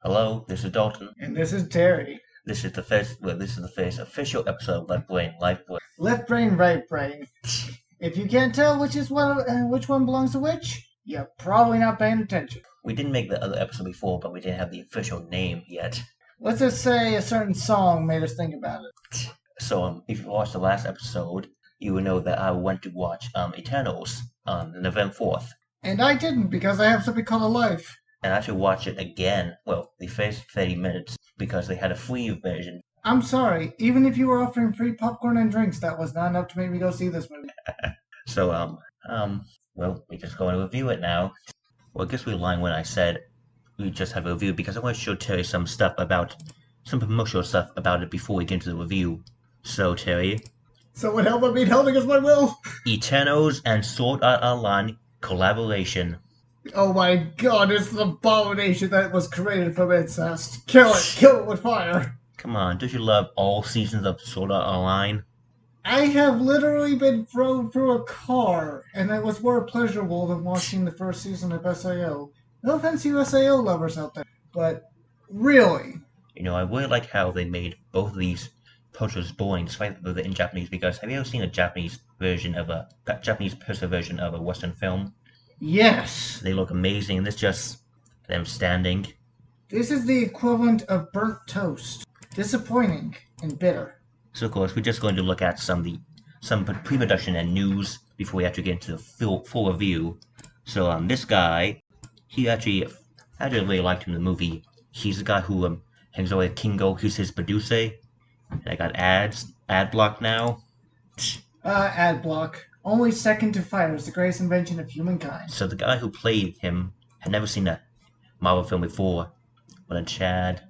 Hello, this is Dalton. And this is Terry. This is the first official episode of Left Brain, Life Brain. Left brain, right brain. If you can't tell which one belongs to which, you're probably not paying attention. We didn't make the other episode before, but we didn't have the official name yet. Let's just say a certain song made us think about it. So, if you watched the last episode, you will know that I went to watch Eternals on November 4th. And I didn't because I have something called a life. And I should watch it again, well, the first 30 minutes, because they had a free version. I'm sorry, even if you were offering free popcorn and drinks, that was not enough to make me go see this movie. So, well, we're just going to review it now. Well, I guess we're lying when I said we just have a review, because I want to show Terry some promotional stuff about it before we get into the review. So, Terry. So what help me held against my will? Eternals and Sword Art Online collaboration. Oh my god, it's the abomination that was created from incest. Kill it with fire. Come on, don't you love all seasons of Sword Art Online? I have literally been thrown through a car, and it was more pleasurable than watching the first season of SAO. No offense to you SAO lovers out there, but really. You know, I really like how they made both of these posters boring despite they're in Japanese, because have you ever seen a Japanese poster version of a Western film? Yes. They look amazing, and it's just them standing. This is the equivalent of burnt toast. Disappointing and bitter. So of course, we're just going to look at some pre-production and news before we actually get into the full review. So this guy, I really liked him in the movie. He's the guy who hangs out with Kingo. He's his producer. And I got ad block now. Ad block. Only second to fire is the greatest invention of humankind. So the guy who played him had never seen a Marvel film before. What a Chad.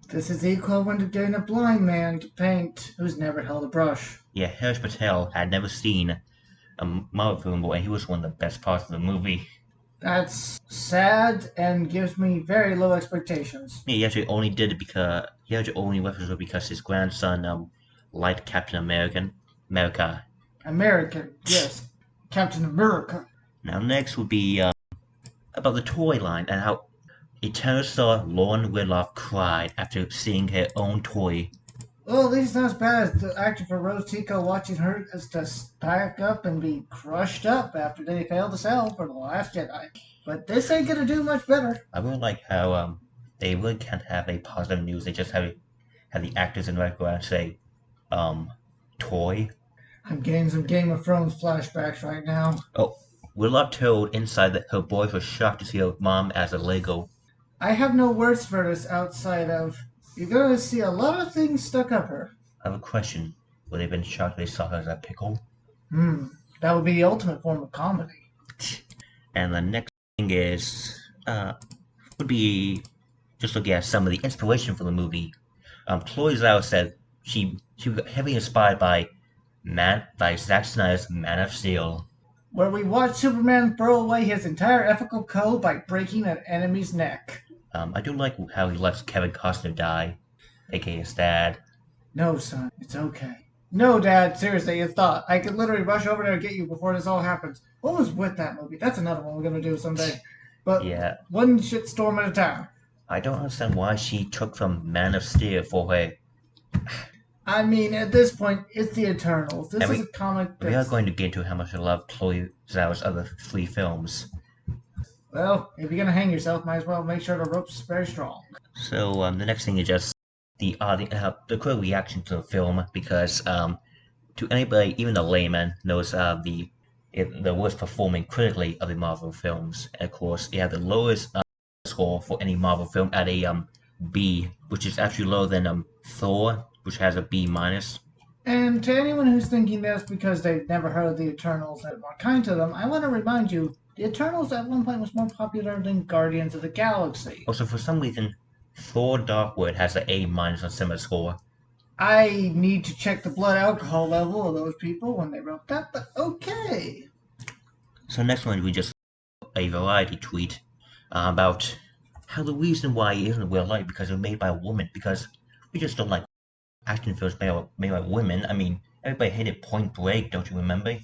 This is the equivalent of getting a blind man to paint who's never held a brush. Yeah, Harsh Patel had never seen a Marvel film before, and he was one of the best parts of the movie. That's sad and gives me very low expectations. Yeah, he actually only did it because because his grandson liked Captain America. American, yes. Captain America. Now next would be about the toy line and how Eternal star Lauren Ridloff cried after seeing her own toy. Well, at least not as bad as the actor for Rose Tico watching her just back up and be crushed up after they failed to sell for The Last Jedi. But this ain't gonna do much better. I really like how they really can't have a positive news. They just have the actors in the background say, toy. I'm getting some Game of Thrones flashbacks right now. Oh, Ridloff told Inside that her boys were shocked to see her mom as a Lego. I have no words for this outside of, you're gonna see a lot of things stuck up her. I have a question. Would they have been shocked they saw her as a pickle? That would be the ultimate form of comedy. And the next thing is, would be just looking at some of the inspiration for the movie. Chloe Zhao said she was heavily inspired by Zack Snyder's Man of Steel. Where we watch Superman throw away his entire ethical code by breaking an enemy's neck. I do like how he lets Kevin Costner die, aka his dad. No, son, it's okay. No, Dad, seriously, it's not. I could literally rush over there and get you before this all happens. What was with that movie? That's another one we're gonna do someday. But yeah, one shitstorm at a time. I don't understand why she took from Man of Steel for her. I mean, at this point, it's the Eternals. This is a comic. We are going to get into how much I love Chloe Zhao's other 3 films. Well, if you're gonna hang yourself, might as well make sure the rope's very strong. So the next thing is just the quick reaction to the film, because to anybody, even the layman, knows the worst performing critically of the Marvel films. And of course, it had the lowest score for any Marvel film at a B, which is actually lower than Thor, which has a B minus. And to anyone who's thinking that's because they've never heard of the Eternals and are kind to them, I want to remind you, the Eternals at one point was more popular than Guardians of the Galaxy. Also, for some reason, Thor Dark World has an A minus on similar score. I need to check the blood alcohol level of those people when they wrote that, but okay. So next one, we just a variety tweet about how the reason why it isn't real life because it was made by a woman, because we just don't like action films made by women. I mean, everybody hated Point Break, don't you remember?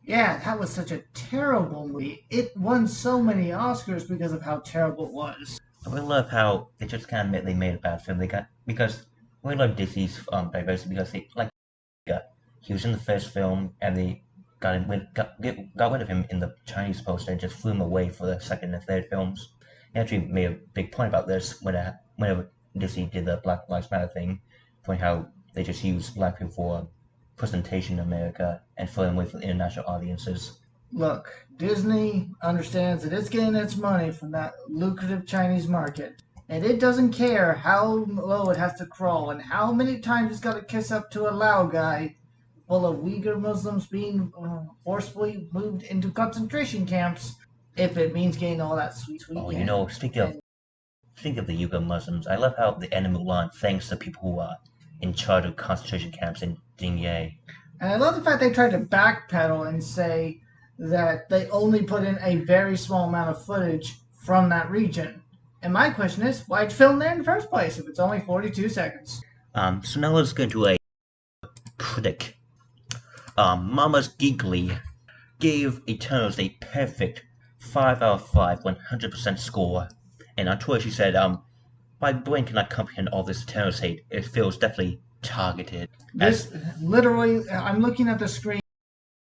Yeah, that was such a terrible movie. It won so many Oscars because of how terrible it was. I really love how they just kind of they made a bad film. They got because we love Disney's diversity because they like he was in the first film and they got rid of him in the Chinese poster and just flew him away for the second and third films. He actually made a big point about this whenever Disney did the Black Lives Matter thing, pointing how they just used black people for presentation in America and flew them away for international audiences. Look, Disney understands that it's getting its money from that lucrative Chinese market. And it doesn't care how low it has to crawl and how many times it's got to kiss up to a Lao guy full of Uyghur Muslims being forcefully moved into concentration camps if it means getting all that sweet, sweet Oh, yen. speaking of the Uyghur Muslims, I love how the end of Mulan thanks the people who are in charge of concentration camps in Xinjiang. And I love the fact they tried to backpedal and say that they only put in a very small amount of footage from that region. And my question is, why'd you film there in the first place if it's only 42 seconds? So now let's go into a critic. Mama's Geekly gave Eternals a perfect 5 out of 5, 100% score. And on Twitter she said, my brain cannot comprehend all this Eternals hate. It feels definitely targeted. This literally, I'm looking at the screen.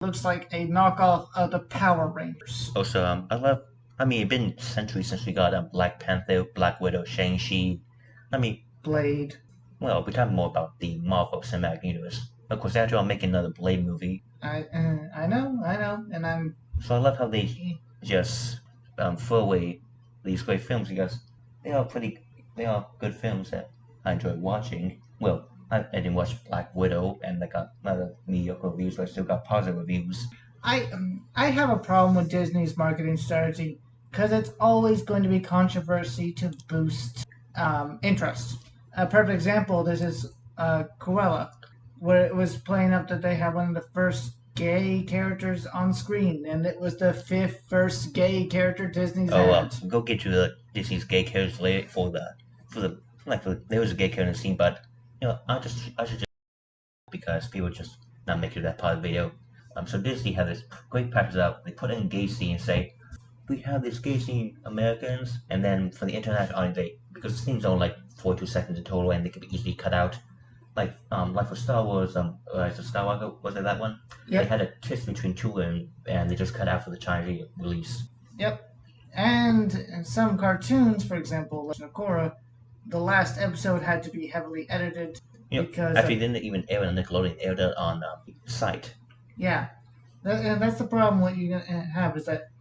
It looks like a knockoff of the Power Rangers. Also, it's been centuries since we got Black Panther, Black Widow, Shang-Chi. I mean, Blade. well, we're talking more about the Marvel Cinematic Universe. Of course, after all, making another Blade movie. I know, and I'm. So I love how they just throw away these great films because they are good films that I enjoy watching. Well, I didn't watch Black Widow and they got other mediocre reviews, but I still got positive reviews. I have a problem with Disney's marketing strategy because it's always going to be controversy to boost interest. A perfect example, this is Cruella, where it was playing up that they had one of the first gay characters on screen, and it was the first gay character Disney's had. Go get you the Disney's gay characters later there was a gay character in the scene, but I should just because people just not make it that part of the video. So Disney had this great practice out. They put in gay scene and say we have this gay scene Americans, and then for the international audience, because the scene's only like 42 seconds in total, and they could be easily cut out. Like for Star Wars, Rise of Skywalker, was it that one? Yep. They had a kiss between two women, and they just cut out for the Chinese release. Yep. And in some cartoons, for example, Legend of Korra, the last episode had to be heavily edited. Because actually, didn't even air on Nickelodeon, aired it on site. Yeah, and that's the problem. What you have is that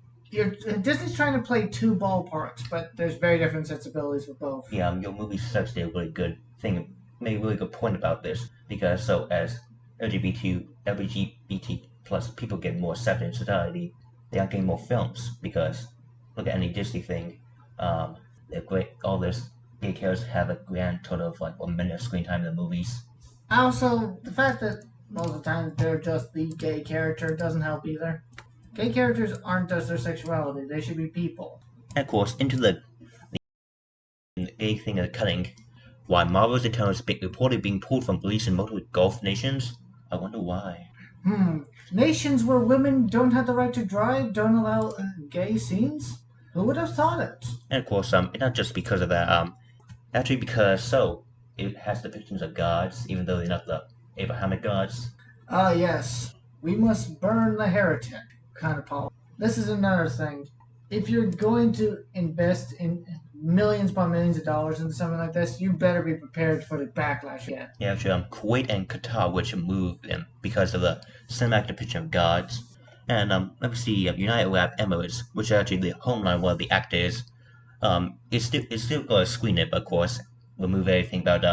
Disney's trying to play two ballparks, but there's very different sensibilities with both. Yeah, your movie such a really good thing. Made a really good point about this because so as LGBT plus people get more accepted in society, they are getting more films because look at any Disney thing, they're great. All this gay characters have a grand total of like 1 minute of screen time in the movies. Also, the fact that most of the time they're just the gay character doesn't help either. Gay characters aren't just their sexuality; they should be people. And of course, into the gay thing of cutting. Why Marvel's Eternals reportedly being pulled from release in multiple Gulf nations? I wonder why. Nations where women don't have the right to drive don't allow gay scenes? Who would have thought it? And of course, it's not just because of that. Actually, because it has depictions of gods, even though they're not the Abrahamic gods. Yes. We must burn the heretic kind of policy. This is another thing. If you're going to invest in millions upon millions of dollars into something like this, you better be prepared for the backlash again. Yeah, actually, Kuwait and Qatar, which moved because of the cinematic depiction of gods. And let me see, United Arab Emirates, which is actually the homeland where the actor is, it's still going to screen it, but of course, remove everything about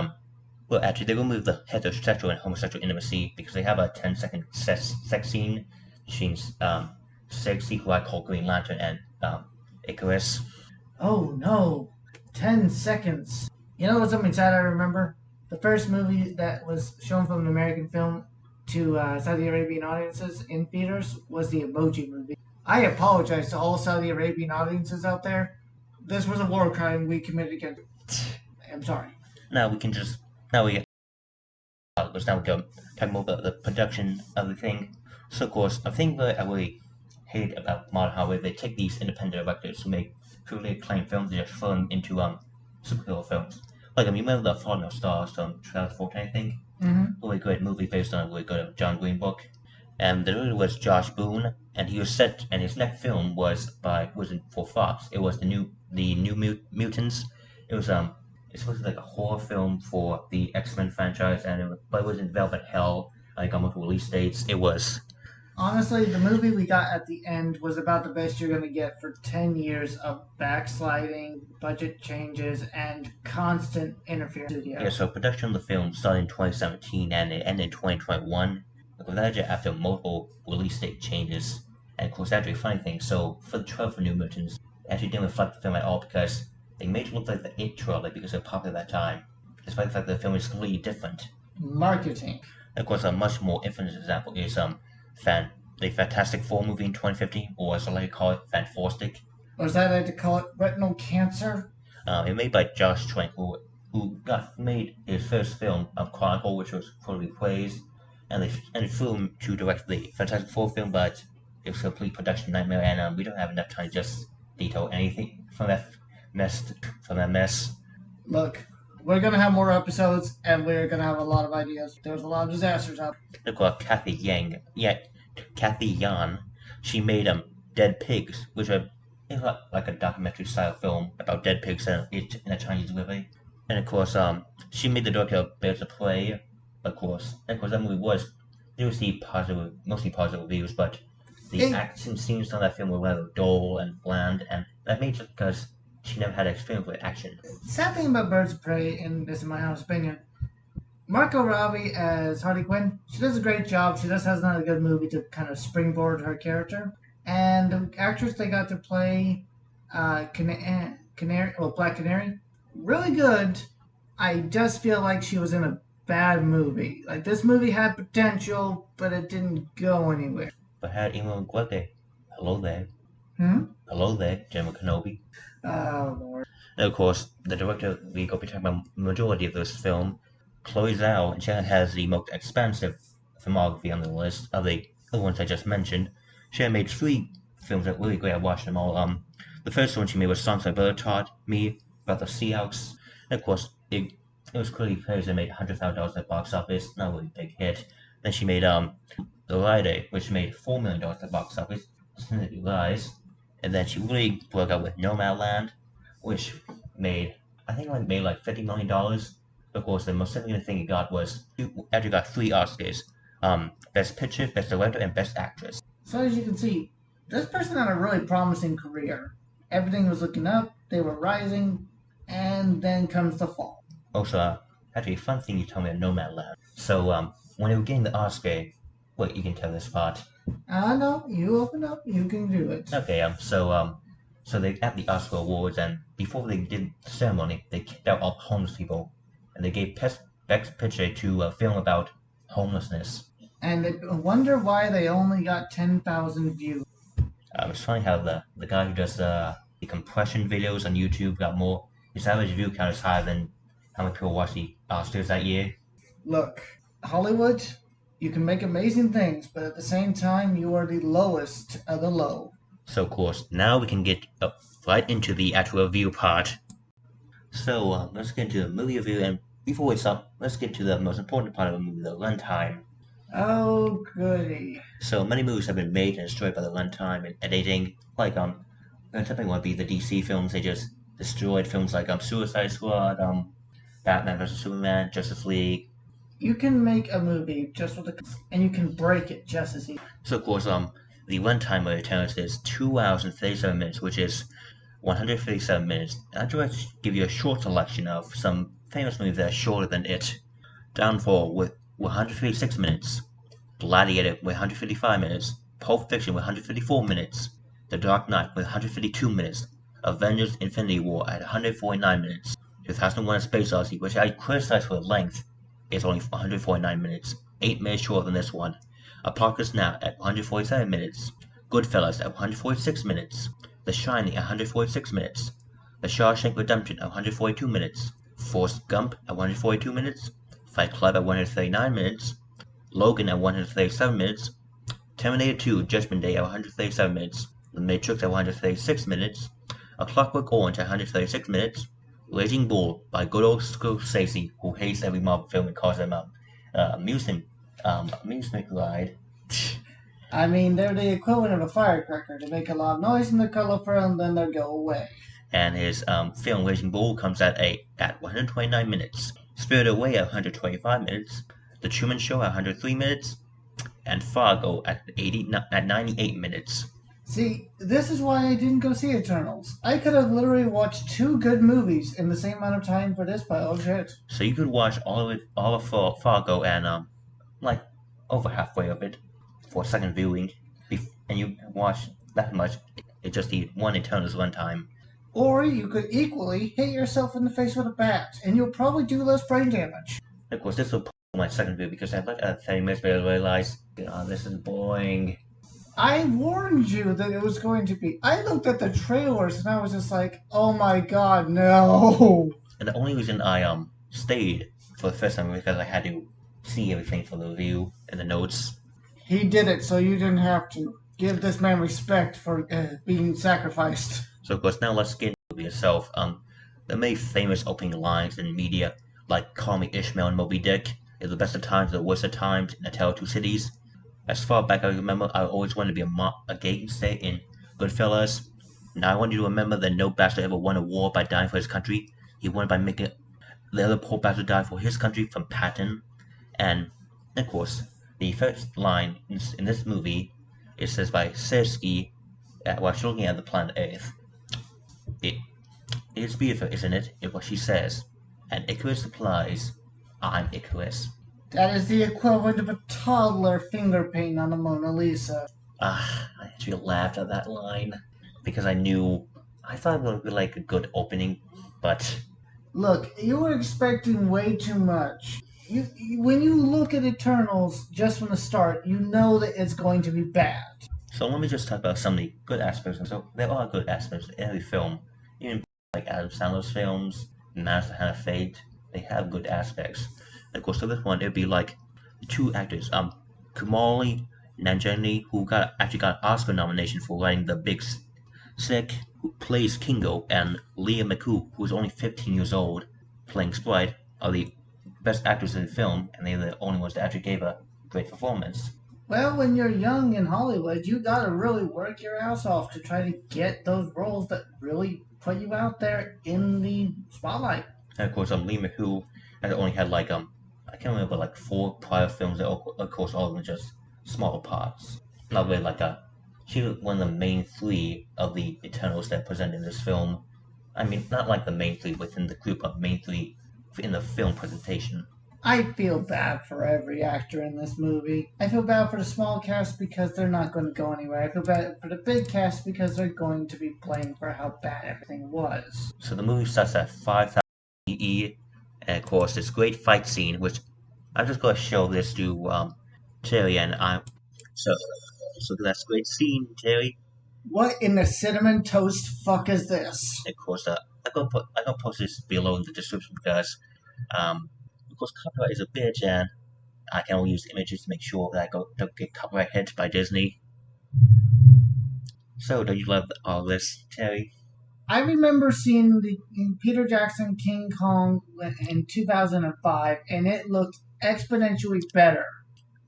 well, actually, they remove the heterosexual and homosexual intimacy because they have a 10-second sex scene between Sexy, who I call Green Lantern, and Icarus. Oh no, 10 seconds. You know what's something sad I remember? The first movie that was shown from an American film to Saudi Arabian audiences in theaters was the Emoji Movie. I apologize to all Saudi Arabian audiences out there. This was a war crime we committed against. I'm sorry. Now we go talk more about the production of the thing. So of course, a thing that I really hate about modern Hollywood, they take these independent directors who make truly acclaimed films and just throw them into superhero films. Like you remember The Fault in Our Stars from 2014, I think. Mm-hmm. Really great movie based on a really good John Green book. And the director was Josh Boone, and he was set. And his next film wasn't for Fox. It was the New Mutants. It was it's supposed to be like a horror film for the X-Men franchise, but it was in Velvet Hell. Like almost release dates. It was. Honestly, the movie we got at the end was about the best you're going to get for 10 years of backsliding, budget changes, and constant interference. Yeah, so production of the film started in 2017 and it ended in 2021. With that, after multiple release date changes. And of course, that's a funny thing. So for the trailer for New Mutants, it actually didn't reflect the film at all because they made it look like the It trailer because it was popular at that time, despite the fact that the film is completely different. Marketing. And of course, a much more infamous example is the Fantastic Four movie in 2015, or as I like to call it, Fanforstic. Or as I like to call it, retinal cancer. It made by Josh Trank, who got made his first film, Chronicle, which was poorly praised, and they flew him to direct the Fantastic Four film, but it was a complete production nightmare, and we don't have enough time to just detail anything from that mess. Look, we're going to have more episodes, and we're going to have a lot of ideas. There's a lot of disasters out there. Look at Kathy Yan. She made Dead Pigs, which are like a documentary style film about dead pigs in a Chinese movie. And of course, she made the director of Bears of Prey, of course. And of course, that movie received mostly positive reviews, but the action scenes on that film were rather dull and bland, and that made it because she never had experience with action. Sad thing about Birds of Prey, and this is my honest opinion, Margot Robbie as Harley Quinn, she does a great job. She just has not a good movie to kind of springboard her character. And the actress they got to play Black Canary, really good. I just feel like she was in a bad movie. Like this movie had potential, but it didn't go anywhere. But had Ewan McGregor. Hello there. Hello there, General Kenobi. Oh Lord. And of course, the director we go be talking about the majority of this film, Chloe Zhao, and she has the most expansive filmography on the list of the other ones I just mentioned. She had made 3 films that were really great. I watched them all. The first one she made was Songs My Brother Taught Me about the Seahawks. And of course, it was clearly praised and made $100,000 at the box office. Not a really big hit. Then she made The Rider, which made $4 million at the box office. Significantly rise. And then she really broke out with Nomadland, which made like $50 million. Of course, the most significant thing it got was actually got 3 Oscars: Best Picture, Best Director, and Best Actress. So as you can see, this person had a really promising career. Everything was looking up, they were rising, and then comes the fall. Also, actually, a fun thing you told me at Nomadland. So, when they were getting the Oscar, wait, you can tell this part. No, you open up, you can do it. Okay, so they at the Oscar Awards, and before they did the ceremony, they kicked out all homeless people, and they gave Best Picture to a film about homelessness. And I wonder why they only got 10,000 views. It's funny how the guy who does the compression videos on YouTube got more. His average view count is higher than how many people watched the Oscars that year. Look, Hollywood, you can make amazing things, but at the same time, you are the lowest of the low. So, of course, now we can get right into the actual review part. So, let's get into the movie review, and before we start, let's get to the most important part of the movie, the runtime. Oh, goody. So, many movies have been made and destroyed by the runtime and editing. Like, something would be the DC films, they just destroyed films like Suicide Squad, Batman vs. Superman, Justice League. You can make a movie just with and you can break it just as easy. So, of course, the runtime of Eternals is 2 hours and 37 minutes, which is 157 minutes. I'd like to give you a short selection of some famous movies that are shorter than it. Downfall with 156 minutes. Gladiator with 155 minutes. Pulp Fiction with 154 minutes. The Dark Knight with 152 minutes. Avengers Infinity War at 149 minutes. 2001: A Space Odyssey, which I criticized for the length, is only 149 minutes, 8 minutes shorter than this one. Apocalypse Now at 147 minutes. Goodfellas at 146 minutes. The Shining at 146 minutes. The Shawshank Redemption at 142 minutes. Forrest Gump at 142 minutes. Fight Club at 139 minutes. Logan at 137 minutes. Terminator 2: Judgment Day at 137 minutes. The Matrix at 136 minutes. A Clockwork Orange at 136 minutes, Raging Bull by good old Scorsese, who hates every Marvel film and calls them amusement ride. I mean, they're the equivalent of a firecracker. They make a lot of noise and they're colorful and then they go away. And his film Raging Bull comes at 129 minutes, Spirited Away at 125 minutes, The Truman Show at 103 minutes, and Fargo at 98 minutes. See, this is why I didn't go see Eternals. I could have literally watched two good movies in the same amount of time for this pile of shit. So you could watch all of Fargo and like over halfway of it for a second viewing, and you watch that much. It just the one Eternals one time. Or you could equally hit yourself in the face with a bat, and you'll probably do less brain damage. Of course, this will be my second view because I looked at 30 minutes but I realized, this is boring. I warned you that it was going to be. I looked at the trailers and I was just like, oh my god, no. And the only reason I stayed for the first time was because I had to see everything for the review and the notes. He did it so you didn't have to. Give this man respect for being sacrificed. So of course now let's get into the movie itself. The many famous opening lines in media, like "Call me Ishmael" and "Moby Dick," is the best of times, the worst of times, in A Tale of Two Cities. As far back as I remember, I always wanted to be a gangster in Goodfellas. Now I want you to remember that no bastard ever won a war by dying for his country. He won by making the other poor bastard die for his country from Patton. And of course, the first line in this movie it says by Sersky while she's looking at the planet Earth. It is beautiful, isn't it? Is what she says. And Icarus replies, "I'm Icarus." That is the equivalent of a toddler finger painting on the Mona Lisa. I actually laughed at that line because I thought it would be like a good opening, but Look, you were expecting way too much. When you look at Eternals just from the start, you know that it's going to be bad. so let me just talk about some of the good aspects. And so there are good aspects in every film, even like Adam Sandler's films, Master Hand of Fate. They have good aspects. And of course, for this one, it'd be like the two actors, Kumali Nanjiani, who actually got an Oscar nomination for writing The Big Sick, who plays Kingo, and Leah McCoo, who is only 15 years old, playing Sprite, are the best actors in the film, and they're the only ones that actually gave a great performance. Well, when you're young in Hollywood, you gotta really work your ass off to try to get those roles that really put you out there in the spotlight. And of course, Lee McHugh has only had like I can't remember like 4 prior films. That of course all of them just small parts. Not really like she was one of the main 3 of the Eternals that presented in this film. I mean, not like the main 3 within the group, but main 3 in the film presentation. I feel bad for every actor in this movie. I feel bad for the small cast because they're not going to go anywhere. I feel bad for the big cast because they're going to be blamed for how bad everything was. So the movie starts at 5,000 EE, and of course this great fight scene, which I'm just going to show this to Terry, and so that's a great scene, Terry. What in the cinnamon toast fuck is this? Of course, I'm gonna post this below in the description because of course, copyright is a bitch, and I can only use images to make sure that I don't get copyright hit by Disney. So, do you love all this, Terry? I remember seeing the Peter Jackson King Kong in 2005, and it looked exponentially better.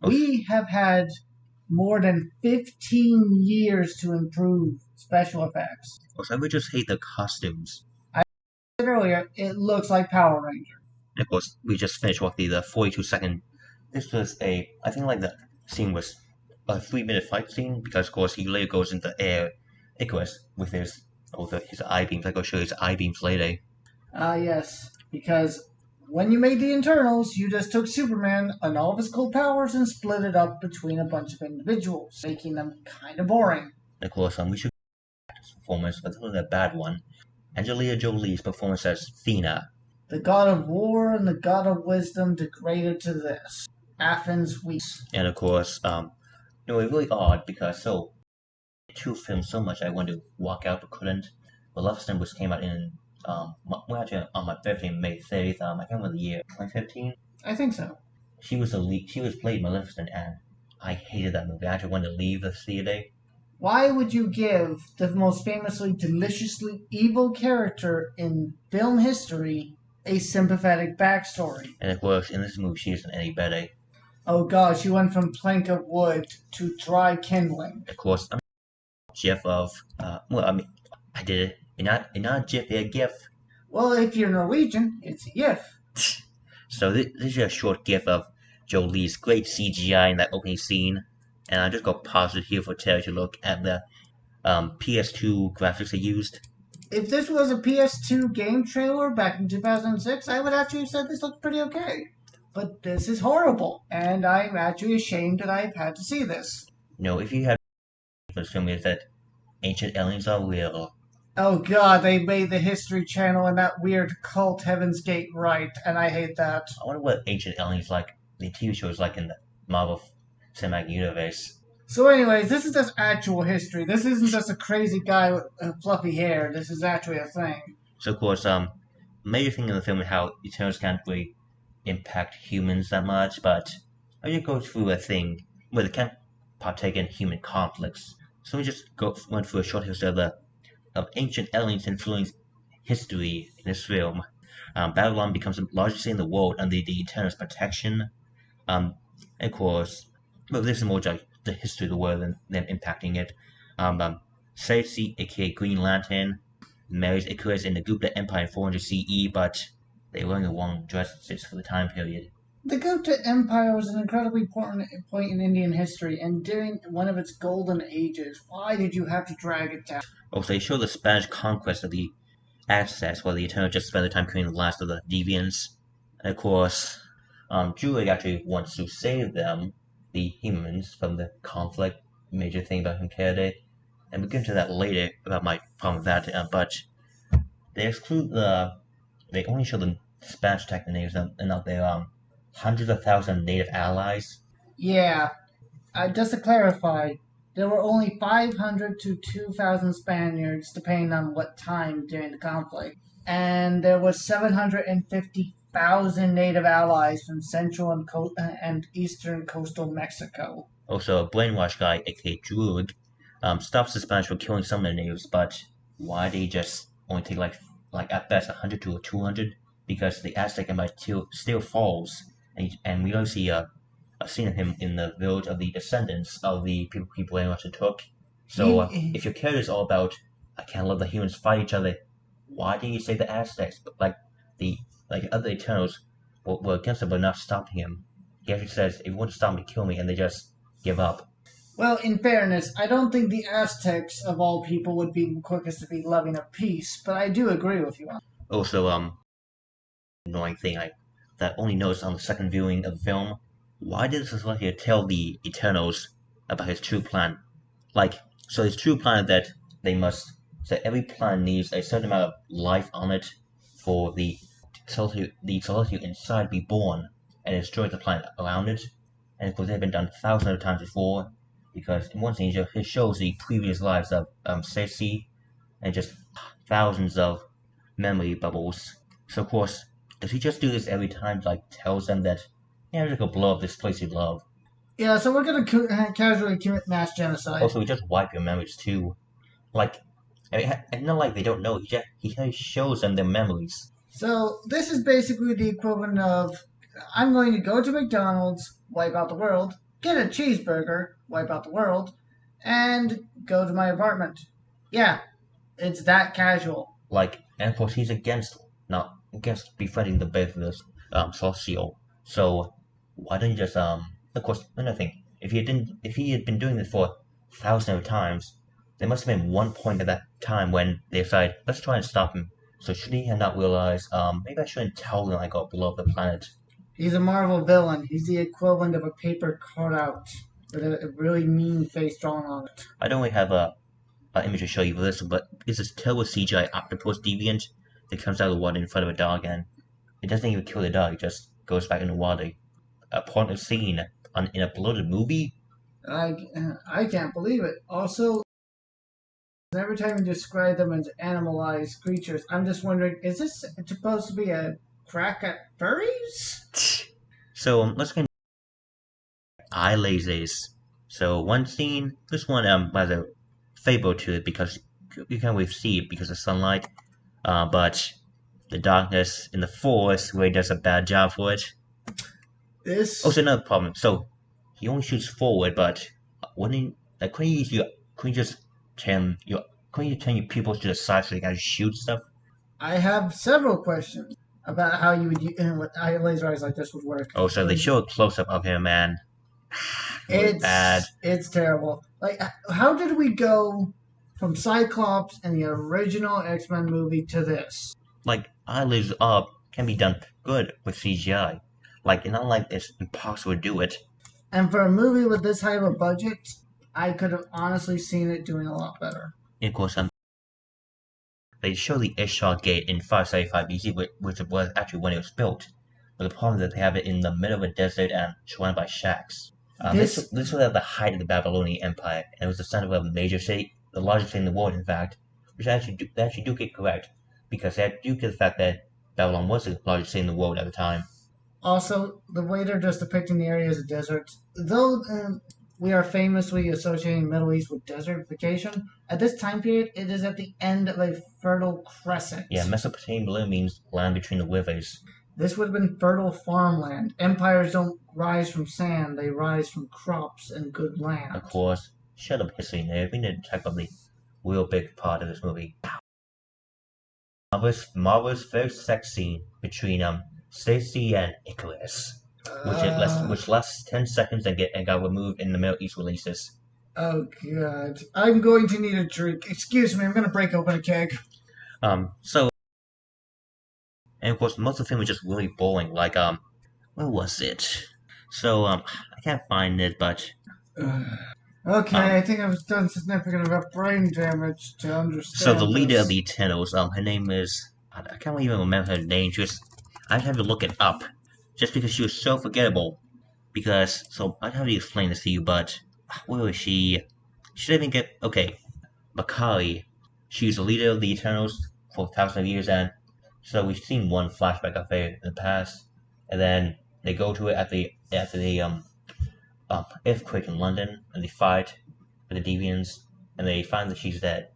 Okay. We have had more than 15 years to improve special effects. Also, I would just hate the costumes. I said earlier, it looks like Power Ranger. And of course, we just finished off the 42-second. This was I think like the scene was a 3-minute fight scene because of course he later goes into air Icarus with his eye beams. I go show you his eye beams later. Yes, because when you made the Internals, you just took Superman and all of his cool powers and split it up between a bunch of individuals, making them kind of boring. And of course, we should this performance, but this was a bad one. Angelina Jolie's performance as Thena. The god of war and the god of wisdom degraded to this. Athens weeps. And of course, it's really odd because two films so much I wanted to walk out but couldn't. Maleficent, which came out in actually on my birthday, May 30th. I can't remember the year, 2015. I think so. She was played Maleficent, and I hated that movie. I actually wanted to leave the theater. Why would you give the most famously deliciously evil character in film history a sympathetic backstory? And of course, in this movie, she isn't any better. Oh god, she went from plank of wood to dry kindling. Of course, I'm GIF of, well, I mean, I did it. Not GIF, a GIF. Well, if you're Norwegian, it's a GIF. So this is a short GIF of Jolie's great CGI in that opening scene. And I just got paused here for Terry to look at the PS2 graphics they used. If this was a PS2 game trailer back in 2006, I would actually have said this looked pretty okay. But this is horrible, and I'm actually ashamed that I've had to see this. No, if you have for film is that ancient aliens are real. Oh god, they made the History Channel and that weird cult Heaven's Gate right, and I hate that. I wonder what ancient aliens like the TV shows like in the Marvel Cinematic Universe. So, anyways, this is just actual history. This isn't just a crazy guy with fluffy hair. This is actually a thing. So of course, major thing in the film is how Eternals can't really impact humans that much, but I just go through a thing where they can't partake in human conflicts. So we just went through a short history of ancient aliens influenced history in this film. Babylon becomes the largest city in the world under the Eternals' protection. And of course, well, this is more like the history of the world than them impacting it. Cersei, aka Green Lantern, marries Icarus in the Gupta Empire in 400 CE, but they were in the wrong dresses for the time period. The Gupta Empire was an incredibly important point in Indian history, and during one of its golden ages, why did you have to drag it down? Also, they show the Spanish conquest of the Aztecs, while the Eternals just spend their time killing the last of the deviants. And of course, Druig actually wants to save them, the humans, from the conflict. Major thing about him Himkerde. And we'll get into that later about my problem with that. But they exclude they only show the Spanish attack names and not their hundreds of thousands of native allies. Yeah, just to clarify, there were only 500 to 2,000 Spaniards, depending on what time during the conflict, and there was 750,000 native allies from central and eastern coastal Mexico. Also, a brainwashed guy, aka Druig, stops the Spanish from killing some of the natives, but why they just only take like at best 100 to 200? Because the Aztec Empire still falls, and we don't see a scene of him in the village of the descendants of the people he brainwashed and took. So if your character is all about I can't let the humans fight each other, why didn't you say the Aztecs? But the other Eternals were against him but not stopping him. He actually says, if you want to stop me, kill me, and they just give up. Well, in fairness, I don't think the Aztecs, of all people, would be the quickest to be loving of peace, but I do agree with you on. Also, annoying thing that only noticed on the second viewing of the film, why did Society tell the Eternals about his true plan? So his true plan is that every planet needs a certain amount of life on it for the Celestial inside to be born and destroy the planet around it. And of course, they've been done thousands of times before, because in one scene it shows the previous lives of Cersei and just thousands of memory bubbles. So of course, does he just do this every time? Tells them that, yeah, just go blow up this place you love. Yeah, so we're gonna casually commit mass genocide. Also, we just wipe your memories too. It's not like they don't know. He just shows them their memories. So this is basically the equivalent of I'm going to go to McDonald's, wipe out the world, get a cheeseburger, wipe out the world, and go to my apartment. Yeah, it's that casual. And of course, he's not against befriending the both of us, Celestial. So why don't you just Of course, another thing. If he had been doing this for thousands of times, there must have been one point at that time when they decided, let's try and stop him. So should he have not realized, maybe I shouldn't tell them I got below the planet. He's a Marvel villain. He's the equivalent of a paper cutout with a really mean face drawn on it. I don't really have an image to show you for this, but it's this terrible CGI octopus deviant that comes out of the water in front of a dog, and it doesn't even kill the dog, it just goes back in the water. A pointless scene in a bloated movie? I can't believe it. Also, every time you describe them as animalized creatures, I'm just wondering, is this supposed to be a crack at furries? So let's get eye lasers. So one scene, this one by the favorable to it because you can't really see it because of sunlight. But the darkness in the forest really does a bad job for it. Also, another problem. So he only shoots forward, but when he like couldn't you just turn your couldn't you turn your pupils to the side so you can shoot stuff? I have several questions about how you would how laser eyes like this would work. Oh, so they show a close up of him, and it bad. It's terrible. Like, how did we go from Cyclops in the original X-Men movie to this? Like eyelids up can be done good with CGI. Like it's not like it's impossible to do it. And for a movie with this high of a budget, I could have honestly seen it doing a lot better. And of course, they show the Ishtar Gate in 575 BC, which was actually when it was built. But the problem is that they have it in the middle of a desert and surrounded by shacks. This was at the height of the Babylonian Empire, and it was the center of a major city, the largest city in the world, in fact, which they actually do get correct, because they do get the fact that Babylon was the largest city in the world at the time. Also, the way they're just depicting the area as a desert, though we are famously associating Middle East with desertification, at this time period, it is at the end of a fertile crescent. Yeah, Mesopotamia means land between the rivers. This would have been fertile farmland. Empires don't rise from sand, they rise from crops and good land. Of course. Shut up, history nerd. We need to talk about the real big part of this movie. Marvel's first sex scene between Stacy and Icarus, which lasts 10 seconds and got removed in the Middle East releases. Oh god. I'm going to need a drink. Excuse me, I'm going to break open a keg. And of course, most of the film was just really boring. Like, where was it? So, I can't find it, but. Okay, I think I've done significant enough brain damage to understand. So, the leader of the Eternals, her name is. I can't even remember her name. I'd have to look it up. Just because she was so forgettable. So, I'd have to explain this to you, but. Where was she? She didn't even get. Okay. Makkari. She's the leader of the Eternals for thousands of years, and. So we've seen one flashback of her in the past, and then they go to it after the earthquake in London, and they fight with the Deviants, and they find that she's dead.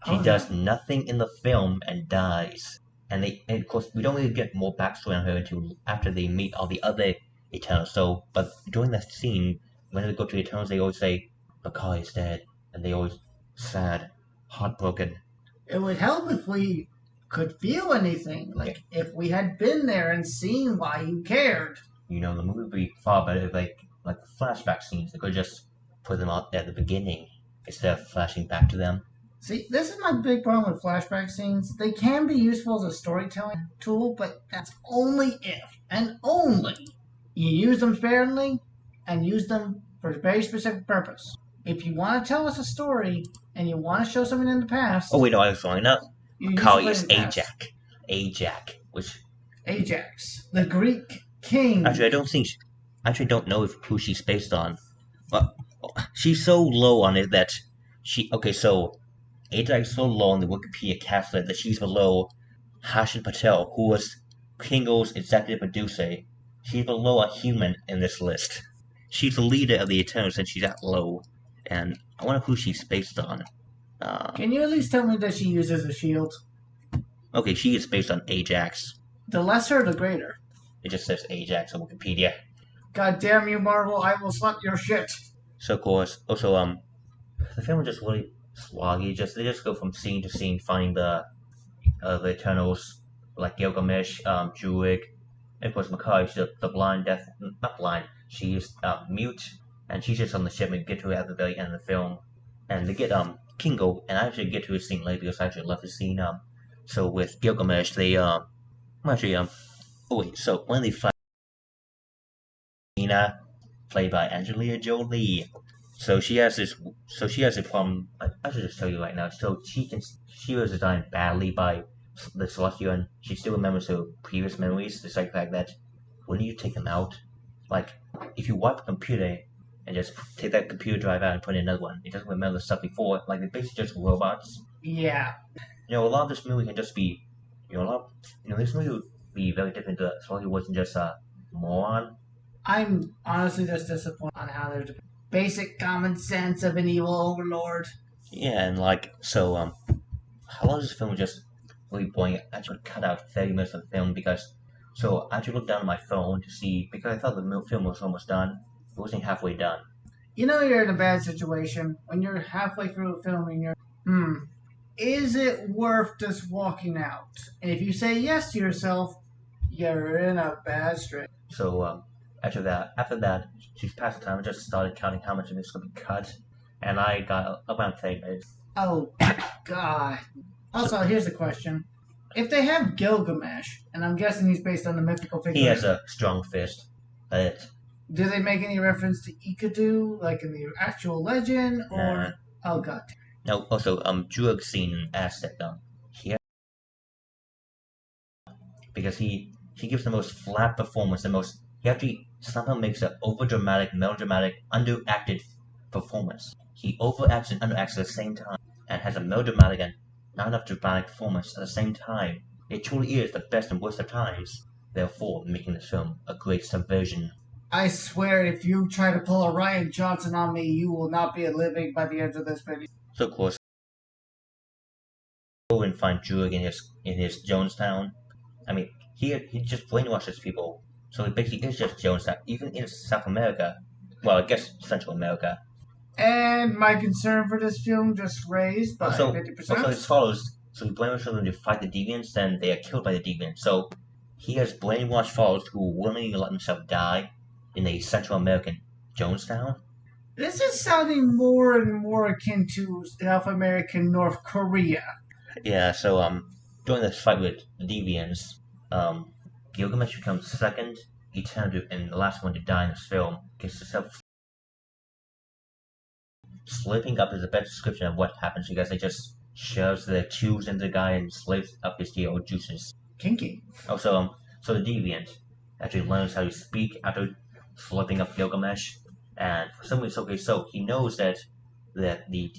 She does nothing in the film and dies, and of course we don't really get more backstory on her until after they meet all the other Eternals. So, but during that scene, when they go to the Eternals, they always say Makkari is dead, and they always sad, heartbroken. It would help if we could feel anything, like if we had been there and seen why you cared. The movie would be far better if like flashback scenes. They could just put them out at the beginning instead of flashing back to them. See, this is my big problem with flashback scenes. They can be useful as a storytelling tool, but that's only if and only you use them sparingly and use them for a very specific purpose. If you want to tell us a story and you want to show something in the past. Oh wait, no, I was wrong enough. Makkari is Ajax, the Greek king. Actually, I don't know who she's based on. But she's so low on it that so Ajax is so low on the Wikipedia cast list that she's below Harshit Patel, who was Kingo's executive producer. She's below a human in this list. She's the leader of the Eternals, and she's that low. And I wonder who she's based on. Can you at least tell me that she uses a shield? Okay, she is based on Ajax. The lesser or the greater? It just says Ajax on Wikipedia. God damn you, Marvel, I will slap your shit. So, of course, also, the film is just really sloggy. They just go from scene to scene, finding the Eternals, like Gilgamesh, Druig, and of course, Makkari, she's the not blind, she's mute, and she's just on the ship and get to it at the very end of the film. And they get, Kingo, and I actually get to his scene later because I actually love his scene. So with Gilgamesh, they so when they fight Nina, played by Angelina Jolie, so she has a problem. I should just tell you right now. So she was designed badly by the Celestial, and she still remembers her previous memories, despite the fact that when you take them out, like if you wipe a computer and just take that computer drive out and put in another one, it doesn't remember the stuff before. Like they're basically just robots. Yeah. A lot of this movie can just be, this movie would be very different to Celestial wasn't just a moron. I'm honestly just disappointed on how there's basic common sense of an evil overlord. Yeah, and like so how long is this film just really boring? I actually cut out 30 minutes of the film because so I actually looked down at my phone to see because I thought the film was almost done. It wasn't halfway done. You know you're in a bad situation when you're halfway through a film and you're, is it worth just walking out? And if you say yes to yourself, you're in a bad strait. So after that, she's past the time. I just started counting how much of this could be cut, and I got around 30 minutes. Oh, God. So Also, here's a question. If they have Gilgamesh, and I'm guessing he's based on the mythical he has figure, a strong fist. But do they make any reference to Ikadu, like in the actual legend, or nah. oh god, Now also Druig seen an Aztec here because he gives the most flat performance, the most he actually somehow makes an overdramatic, melodramatic, underacted performance. He overacts and underacts at the same time, and has a melodramatic and not enough dramatic performance at the same time. It truly is the best and worst of times, therefore making this film a great subversion. I swear if you try to pull a Ryan Johnson on me, you will not be living by the end of this video. So of course, go and find Druig in his Jonestown. I mean, he just brainwashes people. So it basically is just Jonestown, even in South America. Well, I guess Central America. And my concern for this film just raised by Also, 50%. it follows. So he brainwashes them to fight the deviants, then they are killed by the deviants. So he has brainwashed followers who willingly let themselves die in a Central American Jonestown. This is sounding more and more akin to South American North Korea. Yeah. So during this fight with the deviants, Gilgamesh becomes second eternal and the last one to die in this film. Gets himself slipping up is the best description of what happens because they just shoves their tubes into the guy and slips up his old juices. Kinky. Also, so the deviant actually learns how to speak after slipping up Gilgamesh, and for some reason, so he knows that the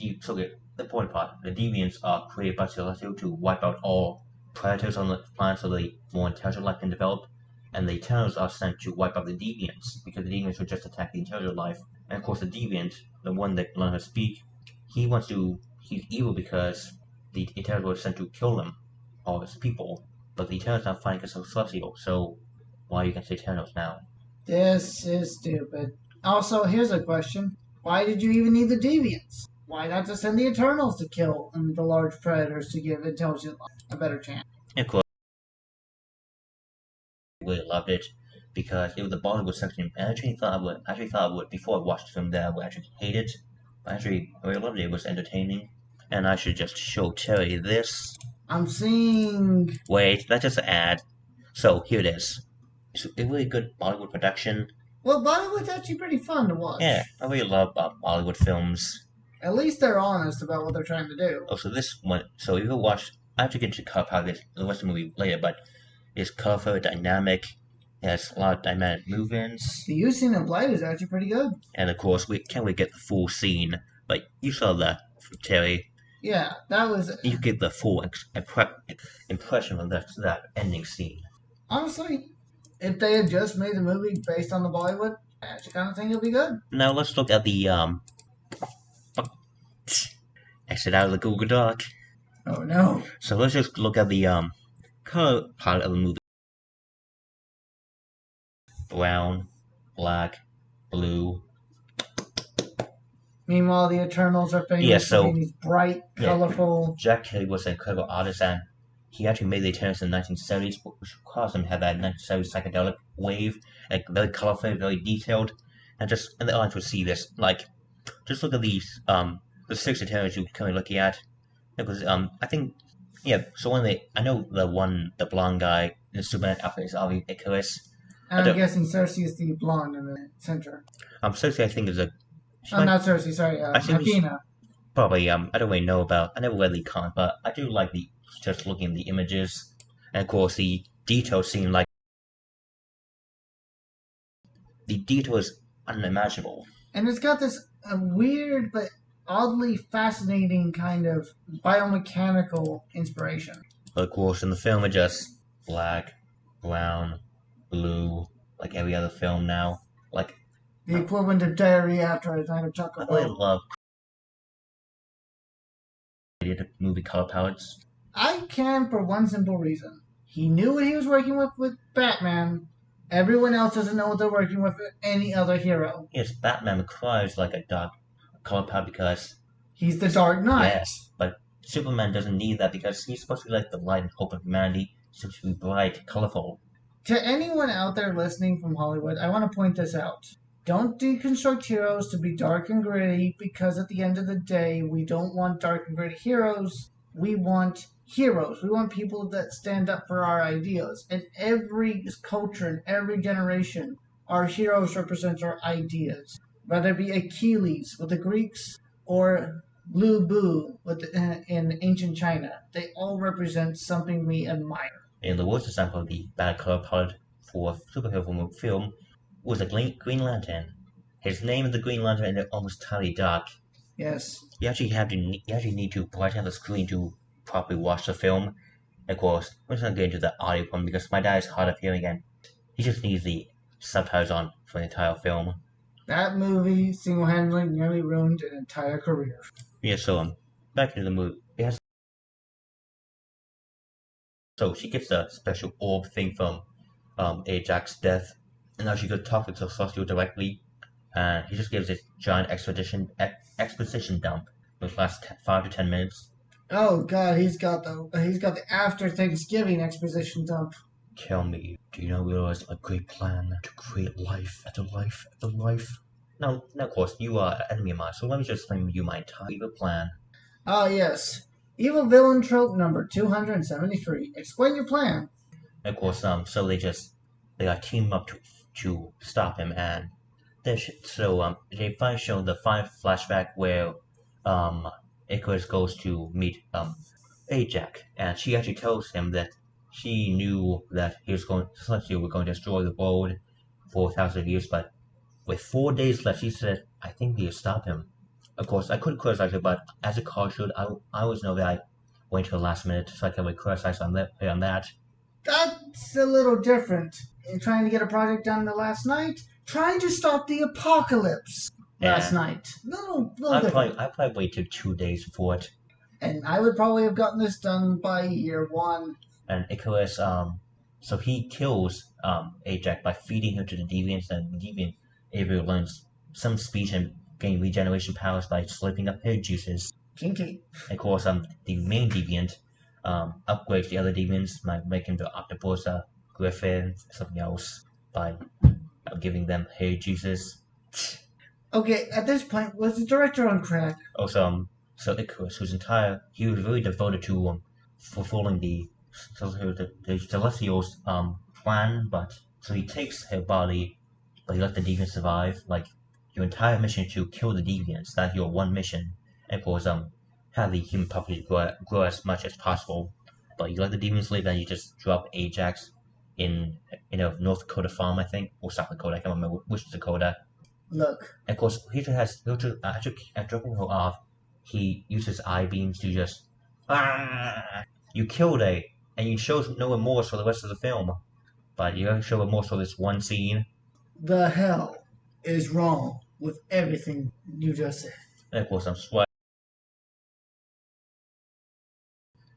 important part, the deviants are created by Celestial to wipe out all predators on the planet so the more intelligent life can develop, and the Eternals are sent to wipe out the deviants because the deviants would just attack the intelligent life. And of course, the deviant, the one that learned how to speak, he's evil because the Eternals were sent to kill them, all his people. But the Eternals not fighting against the Celestial, so why are you against the Eternals now? This is stupid. Also, here's a question. Why did you even need the deviants? Why not just send the Eternals to kill the large predators to give intelligent life a better chance? And of course, I really loved it because it was the Bollywood section. And I actually thought I would before I watched the film that I would actually hate it. But actually, I really loved it. It was entertaining. And I should just show Terry this. I'm seeing. Wait, that's just an ad. So here it is. It's a really good Bollywood production. Well, Bollywood's actually pretty fun to watch. Yeah, I really love Bollywood films. At least they're honest about what they're trying to do. Oh, so this one. So if you watch, I have to get to color palette the rest of the movie later, but it's colorful, dynamic. It has a lot of dynamic movements. The use scene of light is actually pretty good. And of course, we can't really get the full scene, but you saw that from Terry. Yeah, that was. You get the full impression of that ending scene. Honestly, if they had just made the movie based on the Bollywood, I actually kind of think it'll be good. Now let's look at the exit out of the Google Doc. Oh no. So let's just look at the color palette of the movie. Brown, black, blue. Meanwhile, the Eternals are famous for being these bright, colorful. Jack Kelly was an incredible artist, and he actually made the Eternals in the 1970s, which caused him to have that 1970s psychedelic wave, like very colorful, very detailed, and the audience would see this. Like, just look at these, the 6 Eternals you're currently looking at. Because, I think, yeah. So I know the blonde guy in the Superman outfit is Avi Icarus. I'm guessing Cersei is the blonde in the center. Cersei, I think, is a. Not Cersei. Sorry, Athena. Probably. I don't really know about. I never read the comic, but I do like just looking at the images, and of course the details seem like the detail is unimaginable. And it's got this weird but oddly fascinating kind of biomechanical inspiration. Of course, in the film, it's just black, brown, blue, like every other film now. Like the equivalent of diarrhea after a night of chocolate. I really love idea to movie color palettes? I can for one simple reason. He knew what he was working with Batman. Everyone else doesn't know what they're working with any other hero. Yes, Batman requires like a dark color palette because He's the Dark Knight. yes, but Superman doesn't need that because he's supposed to be like the light and hope of humanity. He's supposed to be bright, colorful. To anyone out there listening from Hollywood, I want to point this out. Don't deconstruct heroes to be dark and gritty because at the end of the day, we don't want dark and gritty heroes. We want heroes. We want people that stand up for our ideas. In every culture, in every generation, our heroes represent our ideas. Whether it be Achilles with the Greeks or Lu Bu in ancient China, they all represent something we admire. And the worst example of the bad color palette for superhero film was the Green Lantern. His name is the Green Lantern and it's almost entirely dark. Yes. You actually need to brighten up the screen to properly watch the film. Of course, we're just not get into the audio problem because my dad is hard of hearing and he just needs the subtitles on for the entire film. That movie single-handedly nearly ruined an entire career. Yeah, so back into the movie. So she gets a special orb thing from Ajax's death, and now she could talk to Celestial directly. And he just gives this giant exposition dump, which lasts 5 to 10 minutes. Oh God, he's got the after Thanksgiving exposition dump. Tell me, do you not realize a great plan to create life after life after life? Now, of course, you are an enemy of mine, so let me just explain to you my entire evil plan. Ah yes, evil villain trope number 273. Explain your plan. Of course, so they got teamed up to stop him, and they finally show the flashback where Icarus goes to meet Ajax, and she actually tells him that she knew that Celestial were going to destroy the world for 1,000 years, but with 4 days left, she said, "I think we will stop him." Of course, I couldn't criticize her, but as a car should, I always know that I wait till the last minute so I can really criticize on that. That's a little different. In trying to get a project done the last night, trying to stop the apocalypse last night. Little different. I probably waited 2 days for it. And I would probably have gotten this done by year one. And Icarus, so he kills Ajax by feeding him to the deviants, and the deviant Avery learns some speech and gain regeneration powers by slurping up hair juices. Kinky. Of course, the main deviant upgrades the other deviants by making the octopus, griffin, something else by giving them hair juices. Okay, at this point, was the director on crack? Also, so Icarus, he was very devoted to fulfilling the Celestial's plan, but so he takes her body, but he let the deviants survive. Like your entire mission to kill the deviants, that's your one mission. And of course, have the human population grow as much as possible. But you let the deviants live, and you just drop Ajax in a North Dakota farm, I think, or South Dakota. I can't remember which Dakota. Look. And of course, after dropping her off, he uses eye beams to just you killed and you show no remorse for the rest of the film, but you don't show remorse for this one scene. The hell is wrong with everything you just said? And of course, I'm sweating.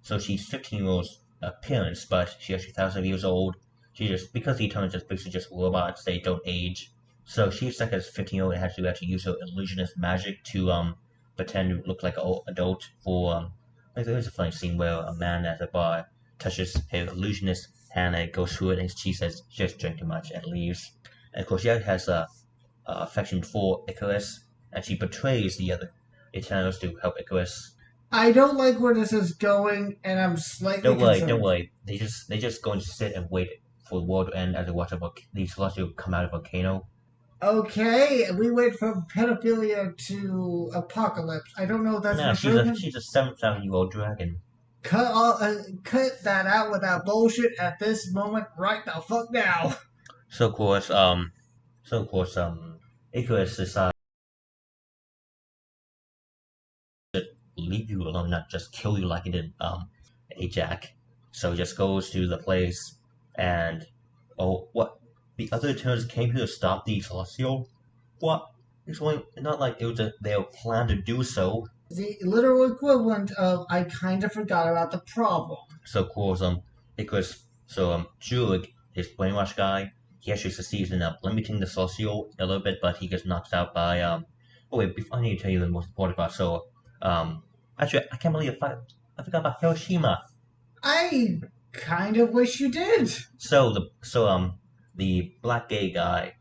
So she's 15-year-old appearance, but she's actually 1,000 years old. She just because the Eternals just basically just robots, they don't age. So she's like as 15-year-old and has to actually use her illusionist magic to pretend to look like an adult for like there's a funny scene where a man at a bar touches her illusionist hand and it goes through it and she says just drink too much and leaves. And of course she has a affection for Icarus and she betrays the other Eternals to help Icarus. I don't like where this is going and I'm slightly concerned. Don't worry. They just going to sit and wait for the world to end as they watch the Celestial come out of a volcano. Okay, we wait from pedophilia to apocalypse. I don't know if that's no, she's a 7,000-year-old dragon. Cut that out with that bullshit at this moment right the fuck now. So of course, Icarus decides to leave you alone, not just kill you like he did Ajax. So he just goes to the place and what? The other Eternals came here to stop the Celestial? What? It's only not like it was their plan to do so. The literal equivalent of I kind of forgot about the problem. So of course, Julig, his brainwash guy, he actually succeeds in limiting the socio a little bit, but he gets knocked out by Oh wait, before I need to tell you the most important part. Actually, I can't believe I forgot about Hiroshima. I kind of wish you did. The black gay guy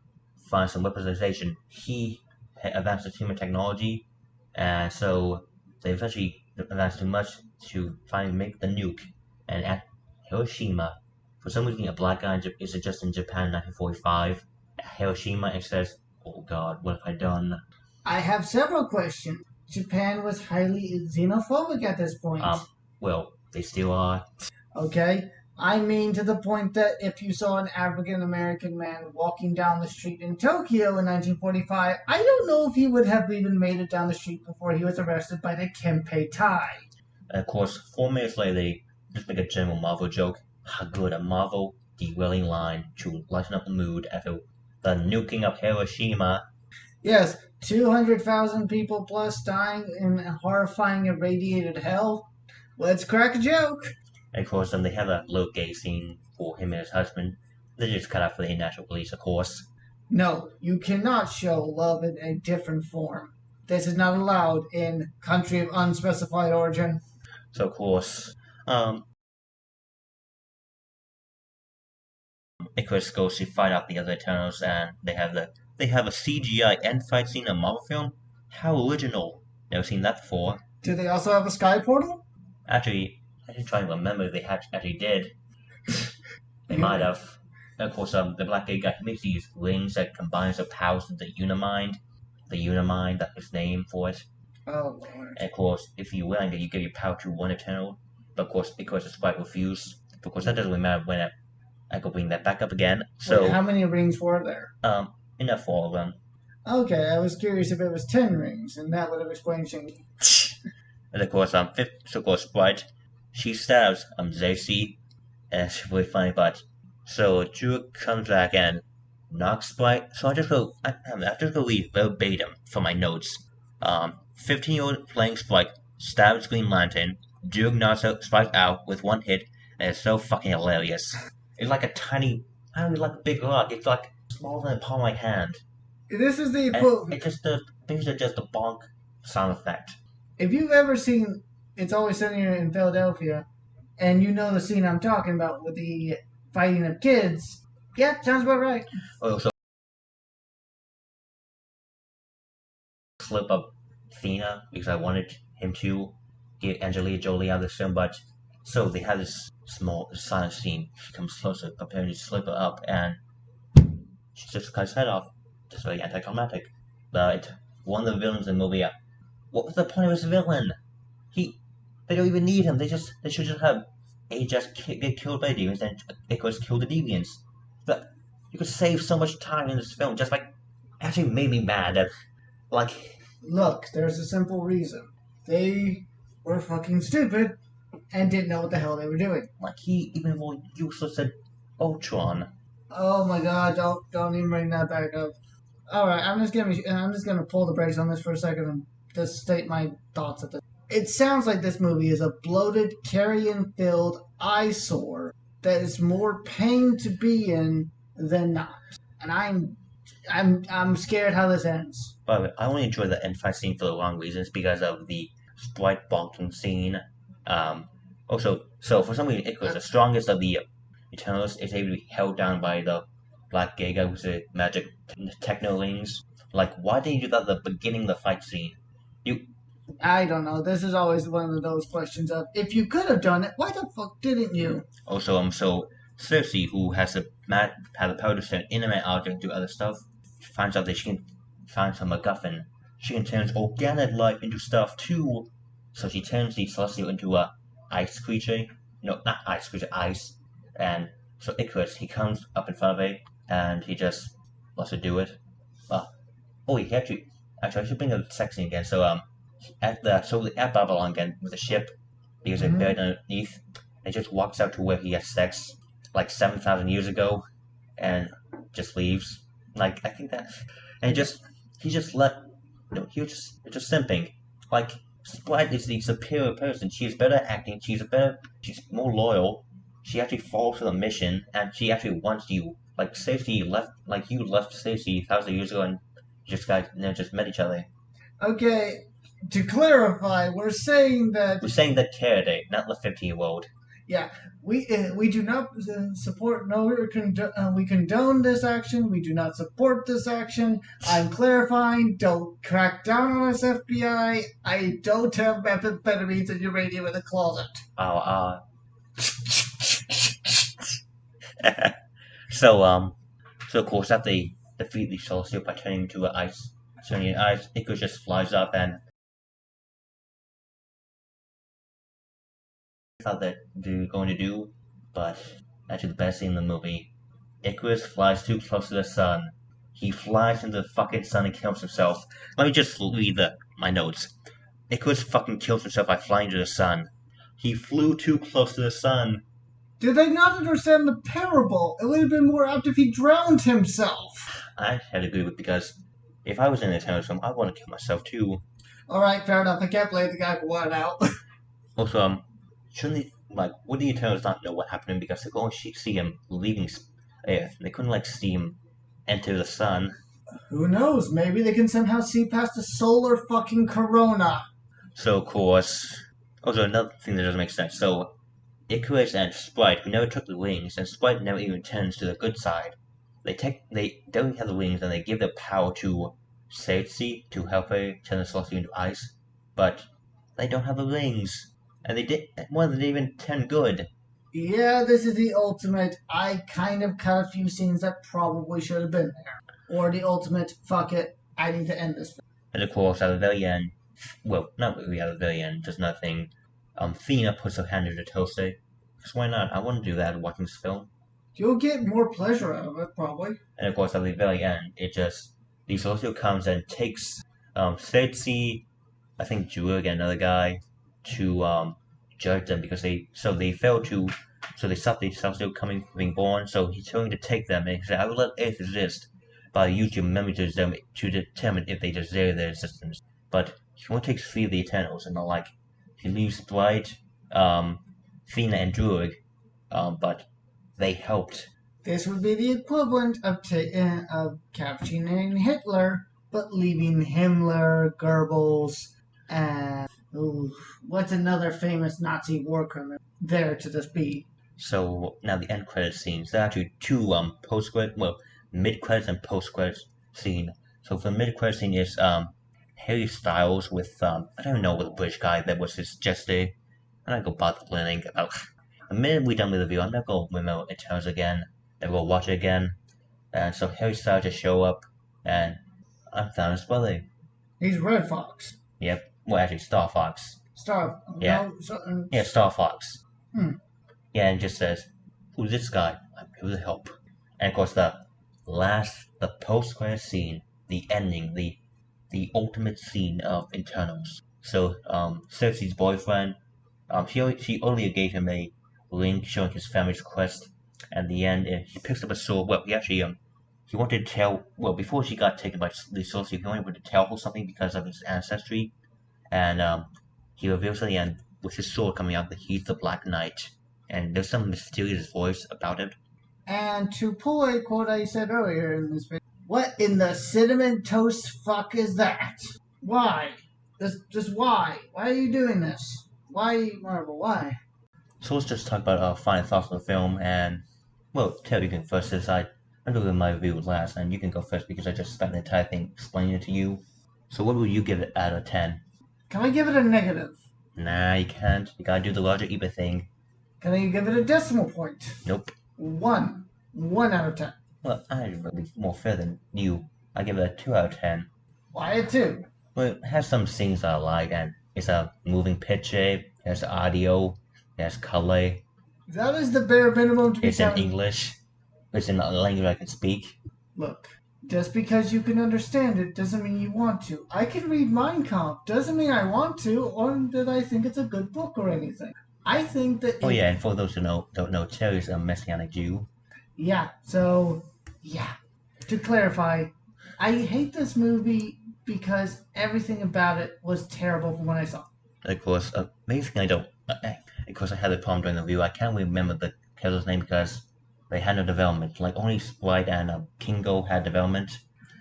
finds some weaponization. He advances human technology, and so they eventually advance too much to finally make the nuke. And at Hiroshima, for some reason, a black guy is just in Japan in 1945. At Hiroshima, and says, "Oh God, what have I done?" I have several questions. Japan was highly xenophobic at this point. Well, they still are. Okay? I mean, to the point that if you saw an African American man walking down the street in Tokyo in 1945, I don't know if he would have even made it down the street before he was arrested by the Kempe Tai. And of course, 4 minutes later, they just make a general Marvel joke. How good a Marvel derailing line to lighten up the mood after the nuking of Hiroshima. Yes, 200,000 people plus dying in a horrifying irradiated hell. Let's crack a joke. And of course, they have a little gay scene for him and his husband. They just cut out for the National Police, of course. No, you cannot show love in a different form. This is not allowed in country of unspecified origin. So of course, Icarus goes to fight out the other Eternals, and they have a CGI end fight scene in a Marvel film. How original! Never seen that before. Do they also have a sky portal? Actually, I didn't try to remember if they actually did. They might have. And of course, the black gay guy makes these rings that combines the powers of the Unimind. The Unimind, that's his name for it. Oh, Lord. And of course, if you win, you give your power to one Eternal. But of course, because the Sprite refused. Of course, that doesn't really matter when I could bring that back up again. So, wait, how many rings were there? Enough for all of them. Okay, I was curious if it was 10 rings, and that would have explained things. And of course, Sprite, she stabs Zacy, and it's really funny, but so Drew comes back and knocks Sprite. So I just go read verbatim from my notes. 15-year-old playing Sprite stabs Green Lantern. Drew knocks Sprite out with one hit, and it's so fucking hilarious. It's like a tiny, I don't know, like a big rock. It's like smaller than the palm of my hand. This is the equivalent. It's just the bonk sound effect. If you've ever seen It's Always Sunny in Philadelphia, and you know the scene I'm talking about with the fighting of kids, yeah, sounds about right. Oh, so slip up Athena because I wanted him to get Angelina Jolie out of the film, but so they have this small silent scene. She comes closer, apparently slip her up, and she just cuts head off. Just very anticlimactic. But one of the villains in the movie, what was the point of this villain? They don't even need him. They should just have get killed by demons, and Icarus kill the deviants. But you could save so much time in this film. Just like actually made me mad that look, there's a simple reason. They were fucking stupid and didn't know what the hell they were doing. Like he even more useless than Ultron. Oh my god! Don't even bring that back up. All right, I'm just gonna pull the brakes on this for a second and just state my thoughts at this. It sounds like this movie is a bloated, carrion-filled eyesore that is more pain to be in than not, and I'm scared how this ends. By the way, I only enjoy the end fight scene for the wrong reasons because of the Sprite bonking scene. Also, so for some reason, Icarus, the strongest of the Eternals, is able to be held down by the black gay guy with the magic techno rings. Like, why didn't you do that at the beginning of the fight scene? I don't know. This is always one of those questions of if you could have done it, why the fuck didn't you? Also, so Cersei, who has the power to turn inanimate objects into other stuff, finds out that she can find some MacGuffin. She can turn organic life into stuff too. So she turns the Celestial into a ice creature. No, not ice creature, ice. And so Icarus, he comes up in front of it, and he just wants to do it. He actually, I should bring up the sex scene again. So at Babylon again with the ship, because they're buried underneath, and just walks out to where he has sex like 7,000 years ago, and just leaves. Like I think that, and he was just simping. Like Sprite is the superior person. She's better at acting. She's more loyal. She actually falls for the mission, and she actually wants you. Like Stacy left, like you left Stacy thousands of years ago, and just met each other. Okay, to clarify, we're saying that We're saying that Karaday, not the 15-year-old. yeah, we do not support we condone this action. We do not support this action. I'm clarifying. Don't crack down on us, FBI. I don't have methamphetamines in uranium in the closet. So of course after they defeat the Celestial by turning into ice, Icarus just flies up and thought that they were going to do, but actually the best scene in the movie. Icarus flies too close to the sun. He flies into the fucking sun and kills himself. Let me just read my notes. Icarus fucking kills himself by flying to the sun. He flew too close to the sun. Did they not understand the parable? It would have been more apt if he drowned himself. I had to agree with because if I was in a Eternals film, I'd want to kill myself too. Alright, fair enough. I can't blame the guy for wanting out. Also, shouldn't they, would the Eternals not know what happened to him because they could only see him leaving Earth. They couldn't, see him enter the sun. Who knows? Maybe they can somehow see past the solar fucking corona. So, of course, also another thing that doesn't make sense. So, Icarus and Sprite, who never took the wings, and Sprite never even turns to the good side. They don't have the wings, and they give their power to Cersei to help her turn the Celestial into ice, but they don't have the wings, and they didn't even turn good. Yeah, this is the ultimate. I kind of cut a few scenes that probably should have been there, or the ultimate. Fuck it, I need to end this film. And of course, at the very end, well, not really at the very end, just nothing. Fina puts her hand in the toaster. Because why not? I want to do that watching this film. You'll get more pleasure out of it, probably. And of course, at the very end, the Celestial comes and takes Cersei, I think Druig and another guy, to judge them because they stopped the Celestial being born. So he's trying to take them, and he said, "I will let Earth exist, but I'll use your memory to determine if they deserve their existence." But he only takes 3 of the Eternals, and he leaves Bright, Fina, and Druig, but they helped. This would be the equivalent of capturing Hitler, but leaving Himmler, Goebbels, and what's another famous Nazi war criminal there to this beat. So now the end credit scenes. There are actually 2 mid credits and post credits scene. So for the mid credit scene is Harry Styles with I don't even know what the British guy that was his jester. I'm not gonna bother learning about. The minute we're done with the video, I'm not gonna remember Eternals again. Then we'll watch it again. And so Harry Styles just show up, and I'm Thanos' brother. He's Red Fox. Yep. Well, actually, Star Fox. Yeah. Yeah, Star Fox. Hmm. Yeah, and just says, "Who's this guy? I'm here to help." And of course, the post-credit scene, the ending, the ultimate scene of Eternals. So, Cersei's boyfriend, she earlier gave him a ring showing his family's quest. At the end, he picks up a sword. Well, he wanted to tell. Well, before she got taken by the sorcerer, he wanted to tell her something because of his ancestry, and he reveals at the end with his sword coming out that he's the Black Knight, and there's some mysterious voice about it. And to pull a quote I said earlier in this video, what in the cinnamon toast fuck is that? Why? Just why? Why are you doing this? Why, Marvel? Why? So let's just talk about our final thoughts of the film, and well, Ted, you can first decide. I'm doing my review last, and you can go first because I just spent the entire thing explaining it to you. So what would you give it out of 10? Can I give it a negative? Nah, you can't. You gotta do the Roger Ebert thing. Can I give it a decimal point? Nope. 1. 1 out of 10. Well, I'm really more fair than you. I give it a 2 out of 10. Why a 2? Well, it has some scenes I like, and it's a moving picture, it has audio, it has color, That is the bare minimum to be it's in English, it's in a language I can speak. Look, just because you can understand it doesn't mean you want to. I can read Mein Kampf, doesn't mean I want to, or that I think it's a good book or anything. I think that... Oh yeah, and for those who don't know, Terry's a Messianic Jew. Yeah, so, yeah. To clarify, I hate this movie because everything about it was terrible from when I saw it. Of course, basically I don't. Of course, I had a problem during the review. I can't remember the character's name because they had no development. Like only Sprite and Kingo had development.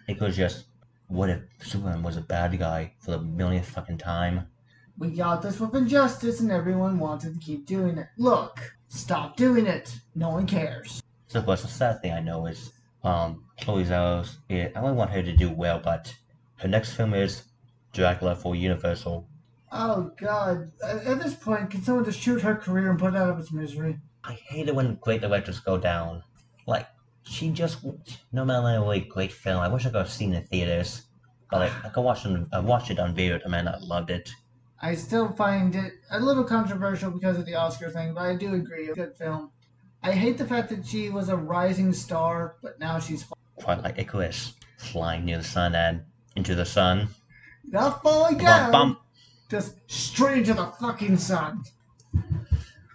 It was just, what if Superman was a bad guy for the millionth fucking time? We got this with Injustice, and everyone wanted to keep doing it. Look, stop doing it. No one cares. So of course, the sad thing I know is, Chloe Zhao's. Yeah, I really want her to do well, but her next film is Dracula for Universal. Oh God! At this point, can someone just shoot her career and put it out of its misery? I hate it when great directors go down. Like, she just, no matter what great film, I wish I could have seen it in theaters. But I could watch it, I watched it on video, and I loved it. I still find it a little controversial because of the Oscar thing, but I do agree, a good film. I hate the fact that she was a rising star, but now she's Quite like Icarus, flying near the sun and into the sun. not falling Bump, down, bump. just straight into the fucking sun.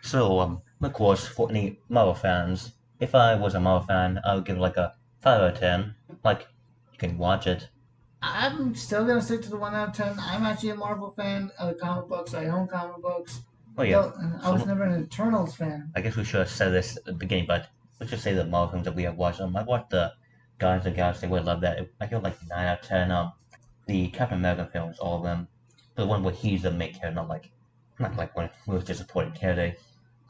So, of course, for any Marvel fans, if I was a Marvel fan, I would give it like a 5 out of 10. Like, you can watch it. I'm still gonna stick to the 1 out of 10. I'm actually a Marvel fan of comic books. I own comic books. Oh yeah, Though, I was never an Eternals fan. I guess we should have said this at the beginning, but let's just say the Marvel films that we have watched. I watched the Guardians of the Galaxy. I love that. I give it like 9 out of 10. The Captain America films, all of them. The one where he's the main character, not like when he was just a supporting character.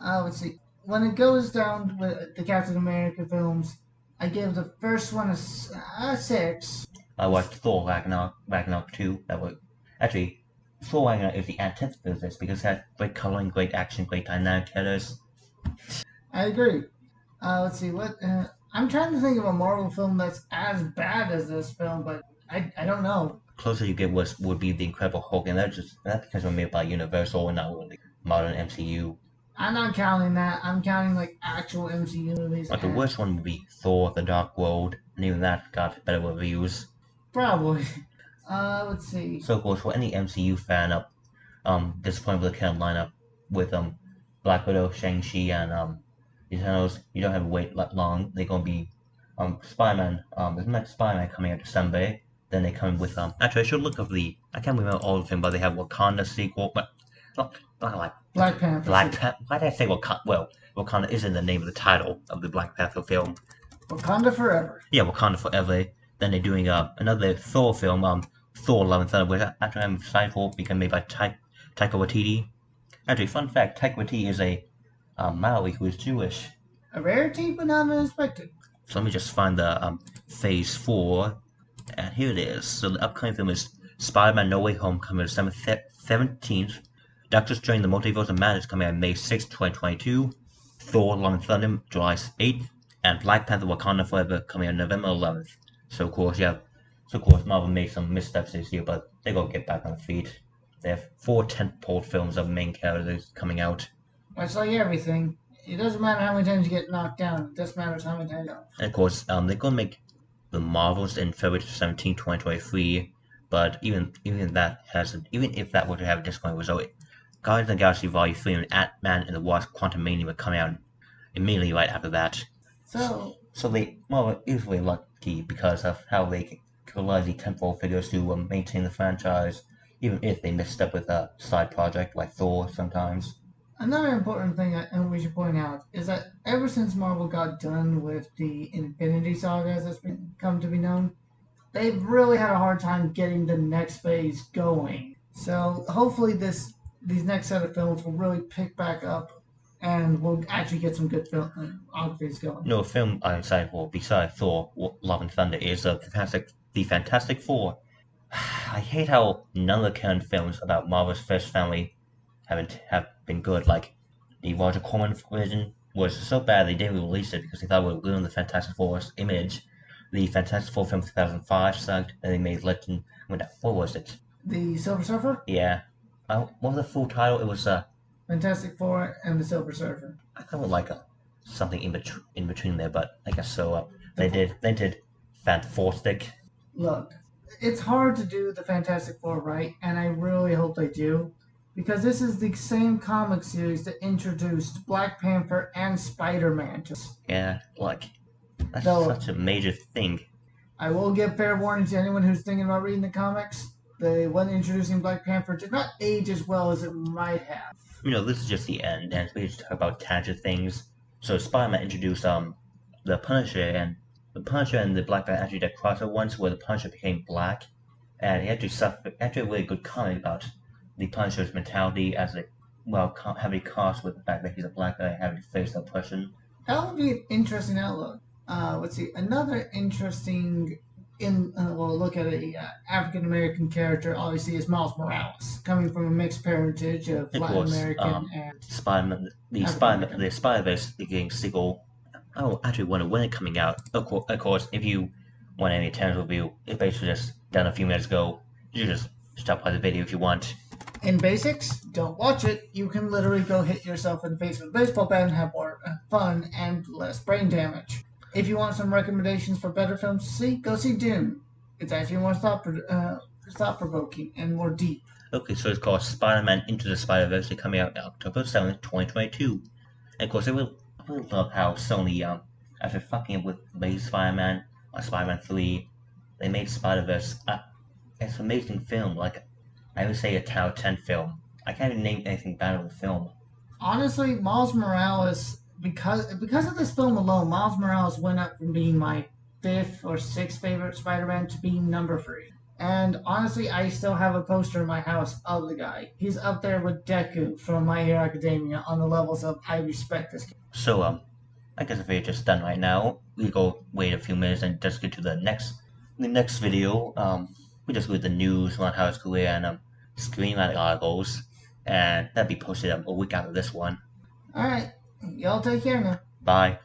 Let's see. When it goes down with the Captain America films, I give the first one a 6. I watched Thor Ragnarok 2. That was actually Thor Ragnarok is the antithesis of this because it had great coloring, great action, great dynamic characters. I agree. Let's see. I'm trying to think of a Marvel film that's as bad as this film, but I don't know. Closer you get would be the Incredible Hulk, and that's because we're made by Universal and not really modern MCU. I'm not counting that. I'm counting like actual MCU movies. Like the worst one would be Thor: The Dark World, and even that got better reviews. Probably. Let's see. So of course, for any MCU fan up, disappointed with the kind of lineup with Black Widow, Shang-Chi, and Eternals, you don't have to wait long. They're gonna be Spider-Man. There's next Spider-Man coming out December. Then they come with actually I should look up I can't remember all of them, but they have Wakanda sequel, but not like Black Panther. Why did I say Wakanda? Well, Wakanda isn't the name of the title of the Black Panther film. Wakanda Forever. Yeah, Wakanda Forever. Then they're doing another Thor film, Thor: Love and Thunder, which actually I'm excited for, become made by Taika Waititi. Actually, fun fact: Taika Waititi is a Maori who is Jewish. A rarity, but not unexpected. So let me just find the Phase 4, and here it is. So the upcoming film is Spider-Man: No Way Home, coming December 17th. Doctor Strange: The Multiverse of Madness coming out May 6, 2022. Thor: Love and Thunder, July 8th, and Black Panther: Wakanda Forever coming out November 11th. So of course, Marvel made some missteps this year, but they're gonna get back on their feet. They have 4 tentpole films of main characters coming out. Much like everything, it doesn't matter how many times you get knocked down. It just matters how many times. And of course, they're gonna make the Marvels in February 17, 2023. But even if that were to have a disappointing result, Guardians of the Galaxy Volume 3 and Ant-Man and the Wasp: Quantumania would come out immediately right after that. So Marvel is really lucky because of how they utilize the tentpole figures to maintain the franchise, even if they misstep with a side project like Thor sometimes. another important thing we should point out is that ever since Marvel got done with the Infinity Saga, as it's come to be known, they've really had a hard time getting the next phase going. So hopefully these next set of films will really pick back up and we'll actually get some good filmographies going. No film I'm excited for besides Thor: Love and Thunder is the Fantastic Four. I hate how none of the current films about Marvel's first family have been good. Like the Roger Corman version was so bad they didn't release it because they thought it would ruin the Fantastic Four's image. The Fantastic Four film 2005 sucked, and they made Legend. What was it? The Silver Surfer? Yeah. What was the full title? It was Fantastic Four and the Silver Surfer. I thought it was like something in between there, but I guess so. They did Fantastic. Look, it's hard to do the Fantastic Four right, and I really hope they do, because this is the same comic series that introduced Black Panther and Spider-Man to us. Yeah, that's So- such a major thing. I will give fair warning to anyone who's thinking about reading the comics. the one introducing Black Panther did not age as well as it might have. This is just the end, and we just talk about tangent things. So Spider-Man introduced the Punisher, and the Black Panther actually did crossover once where the Punisher became black, and he actually a really good comment about the Punisher's mentality as having cost with the fact that he's a black guy having to face oppression. That would be an interesting outlook. Let's see, another interesting look at a African American character obviously is Miles Morales, coming from a mixed parentage of Latin American and The Spider-Verse beginning sequel. Oh, actually, when it coming out, of course, if you want any Terrence review, it's basically just done a few minutes ago. You just stop by the video if you want. In basics, don't watch it. You can literally go hit yourself in the face with a baseball bat and have more fun and less brain damage. If you want some recommendations for better films to see, go see Dune. It's actually more thought-provoking and more deep. Okay, so it's called Spider-Man Into the Spider-Verse. It's coming out October 7th, 2022. And of course, I really love how Sony, after fucking up with Amazing Spider-Man on Spider-Man 3, they made Spider-Verse it's an amazing film. Like, I would say a 10 out of 10 film. I can't even name anything bad about the film. Honestly, Miles Morales, because of this film alone, Miles Morales went up from being my 5th or 6th favorite Spider-Man to being number 3. And honestly, I still have a poster in my house of the guy. He's up there with Deku from My Hero Academia on the levels of I respect this guy. So, I guess the video just done right now. We go wait a few minutes and just get to the next video. We just read the news on how it's career and screenwriting articles, and that'll be posted a week after this one. Alright, y'all take care now. Bye.